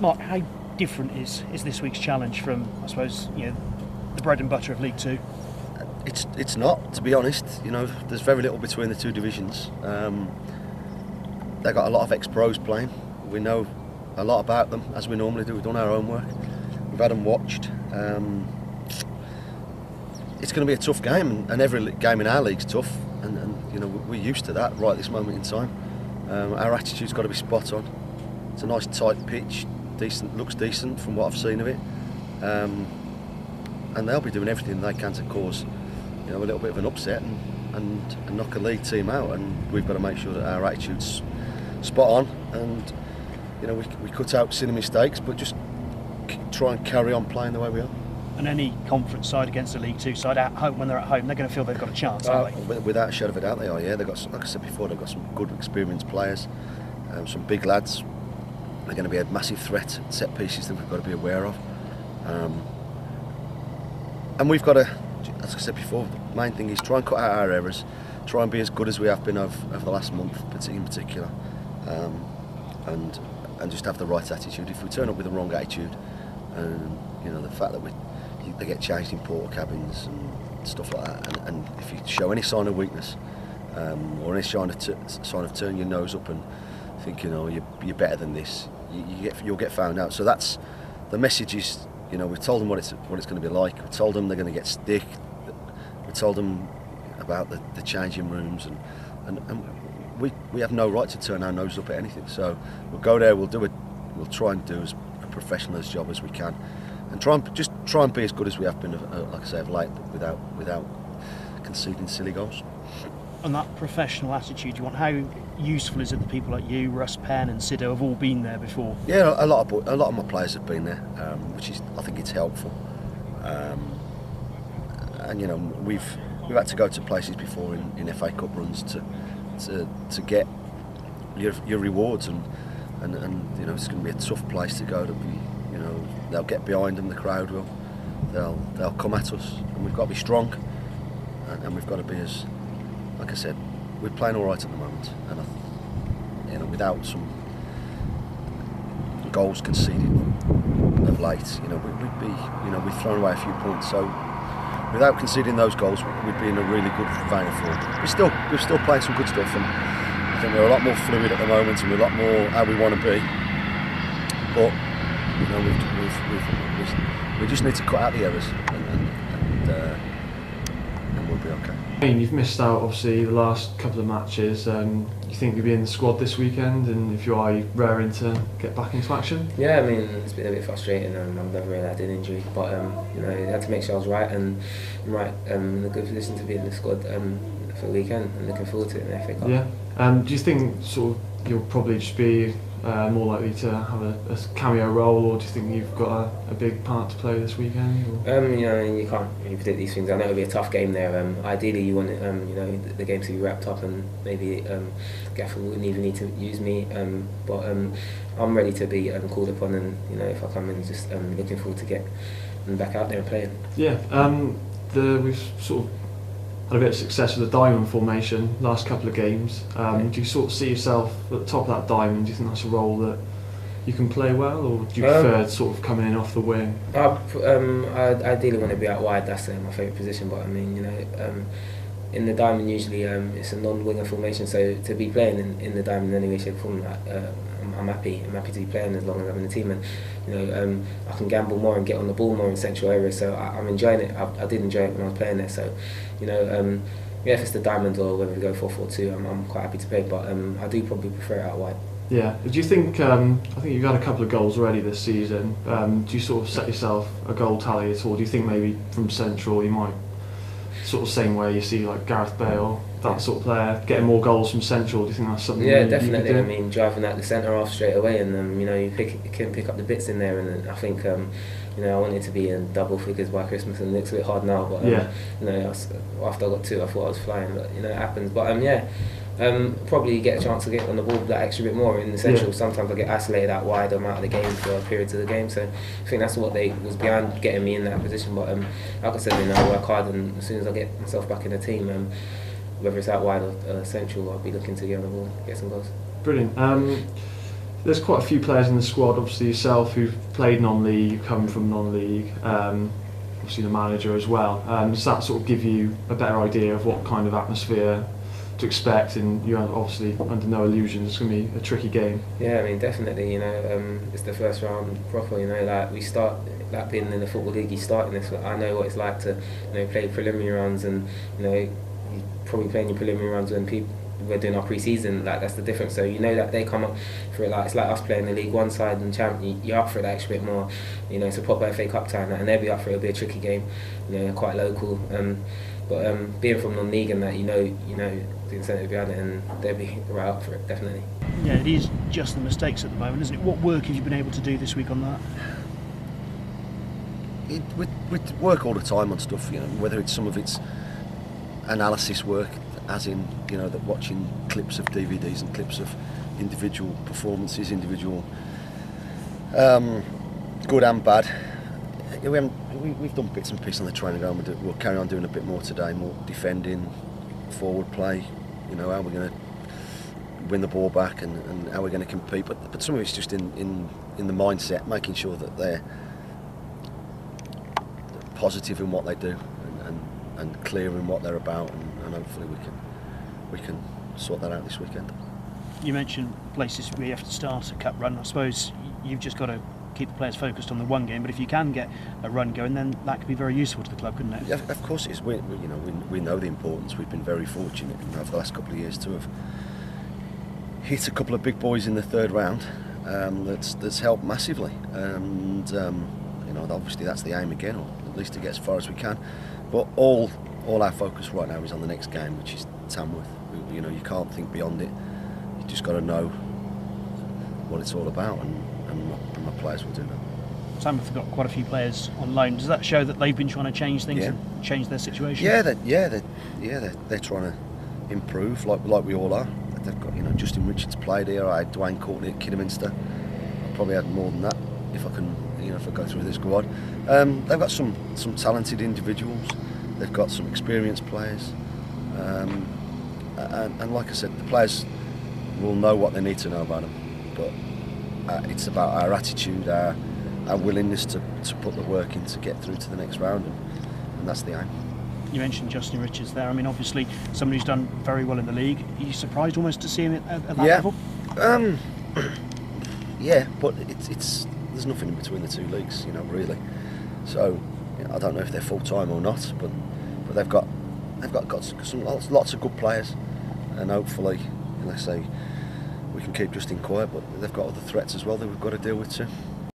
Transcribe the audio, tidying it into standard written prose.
Mark, how different is this week's challenge from, I suppose, the bread and butter of League Two? It's not, to be honest. There's very little between the two divisions. They've got a lot of ex-pros playing. We know a lot about them, as we normally do. We've done our own work. We've had them watched. It's going to be a tough game, and every game in our league's tough. And we're used to that right at this moment in time. Our attitude's got to be spot on. It's a nice tight pitch, looks decent from what I've seen of it. And they'll be doing everything they can to cause a little bit of an upset and knock a league team out, and we've got to make sure that our attitude's spot on, and we cut out silly mistakes, but just try and carry on playing the way we are. And any conference side against a League Two side at home, when they're at home, they're going to feel they've got a chance, aren't they? Without a shadow of a doubt they are, yeah. They've got, like I said before, they've got some good experienced players, some big lads. They're going to be a massive threat at set pieces that we've got to be aware of. And we've got to, as I said before, the main thing is try and cut out our errors, try and be as good as we have been over the last month in particular, and just have the right attitude. If we turn up with the wrong attitude, the fact that they get changed in porter cabins and stuff like that, and if you show any sign of weakness or any sign of turning your nose up and thinking, you're better than this, you'll get found out. So that's the message. Is we've told them what it's going to be like. We told them they're going to get stick. We told them about the changing rooms, and we have no right to turn our nose up at anything. So we'll go there. We'll try and do as a professional job as we can, and try and be as good as we have been, like I say, of late, without conceding silly goals. And that professional attitude you want, how useful is it that people like you, Russ, Penn and Sido have all been there before? Yeah, a lot of my players have been there, which is, I think it's helpful. And we've had to go to places before in FA Cup runs to get your rewards, and it's going to be a tough place to go. They'll get behind them, the crowd will. They'll come at us, and we've got to be strong, and we've got to be as, like I said, we're playing all right at the moment, and without some goals conceded of late, we've thrown away a few points. So without conceding those goals, we'd be in a really good vein of form. We're still playing some good stuff, and I think we're a lot more fluid at the moment, and we're a lot more how we want to be. But we just need to cut out the errors, and we'll be okay. You've missed out, obviously, the last couple of matches. You think you'll be in the squad this weekend, and if you are, you're raring to get back into action? Yeah, I mean, it's been a bit frustrating. I've never really had an injury, but you had to make sure I was right and in a good position to be in the squad for the weekend, and looking forward to it in the FA Cup. Yeah. Do you think you'll probably just be more likely to have a cameo role, or do you think you've got a big part to play this weekend? You can't really predict these things. I know it'll be a tough game there. Ideally, you want the game to be wrapped up, and maybe Gaffer wouldn't even need to use me. But I'm ready to be called upon, and if I come in, just looking forward to get back out there and playing. Yeah. We've sort of had a bit of success with the diamond formation last couple of games. Do you sort of see yourself at the top of that diamond? Do you think that's a role that you can play well, or do you prefer sort of coming in off the wing? I ideally want to be out wide. That's my favourite position. But I mean, in the diamond usually it's a non-winger formation. So to be playing in the diamond in any way, shape, or form, I'm happy. I'm happy to be playing as long as I'm in the team, and I can gamble more and get on the ball more in central areas. So I'm enjoying it. I did enjoy it when I was playing there. So if it's the diamond or whether we go 4-4-2, I'm quite happy to play. But I do probably prefer it out wide. Yeah. Do you think? I think you've had a couple of goals already this season. Do you sort of set yourself a goal tally at all? Do you think maybe from central you might sort of same way you see like Gareth Bale, that sort of player, getting more goals from central? Do you think that's something? Yeah, definitely. I mean, driving out the centre half straight away, and you can pick up the bits in there, and I think I want it to be in double figures by Christmas, and it looks a bit hard now, but after I got 2, I thought I was flying, but it happens. But probably get a chance to get on the ball that extra bit more in the central. Yeah. Sometimes I get isolated out wide. I'm out of the game for periods of the game, so I think that's what they was behind getting me in that position. But like I said, I work hard, and as soon as I get myself back in the team, whether it's out wide or central, I'll be looking to get on the ball, get some goals. Brilliant. There's quite a few players in the squad, obviously yourself, who've played non-league, you come from non-league, obviously the manager as well. Does that sort of give you a better idea of what kind of atmosphere to expect? And you're obviously under no illusions it's going to be a tricky game. Yeah, I mean, definitely, you know, it's the first round proper, you know, like we start, like being in the Football League, you start in this, I know what it's like to, you know, play preliminary rounds, and, you know, you probably playing your preliminary rounds when we're doing our pre-season, like that's the difference. So you know that they come up for it, like it's like us playing the League One side and you're up for it that extra bit more. You know, it's a proper FA Cup time, and they'll be up for it. It'll be a tricky game, you know, quite local. But being from non-league and that, you know the incentive behind it, and they'll be right up for it, definitely. Yeah, it is just the mistakes at the moment, isn't it? What work have you been able to do this week on that? We work all the time on stuff, you know, whether it's some of it's analysis work, as in, you know, that watching clips of DVDs and clips of individual performances, individual good and bad. We've done bits and pieces on the training ground. We'll carry on doing a bit more today, more defending, forward play, you know, how we're going to win the ball back and how we're going to compete. But some of it's just in the mindset, making sure that they're positive in what they do and clear in what they're about, and hopefully we can sort that out this weekend. You mentioned places where you have to start a cup run. I suppose you've just got to keep the players focused on the one game, but if you can get a run going, then that could be very useful to the club, couldn't it? Yeah, of course it is. We know the importance. We've been very fortunate over the last couple of years to have hit a couple of big boys in the third round. That's helped massively, and you know, obviously that's the aim again, or at least to get as far as we can. But all our focus right now is on the next game, which is Tamworth. You know, you can't think beyond it. You just got to know what it's all about, and my players will do that. Tamworth have got quite a few players on loan. Does that show that they've been trying to change things and change their situation? Yeah, they're trying to improve, like we all are. They've got, you know, Justin Richards played here. I had Dwayne Courtney at Kidderminster. I probably had more than that if I go through this squad. They've got some talented individuals. They've got some experienced players, and like I said, the players will know what they need to know about them. But it's about our attitude, our willingness to put the work in to get through to the next round, and that's the aim. You mentioned Justin Richards there. I mean, obviously somebody who's done very well in the league. Are you surprised almost to see him at that level? Yeah, but it's there's nothing in between the two leagues, you know, really. So, you know, I don't know if they're full time or not, but they've got some lots of good players, and hopefully, like I say, we can keep Justin quiet. But they've got other threats as well that we've got to deal with too.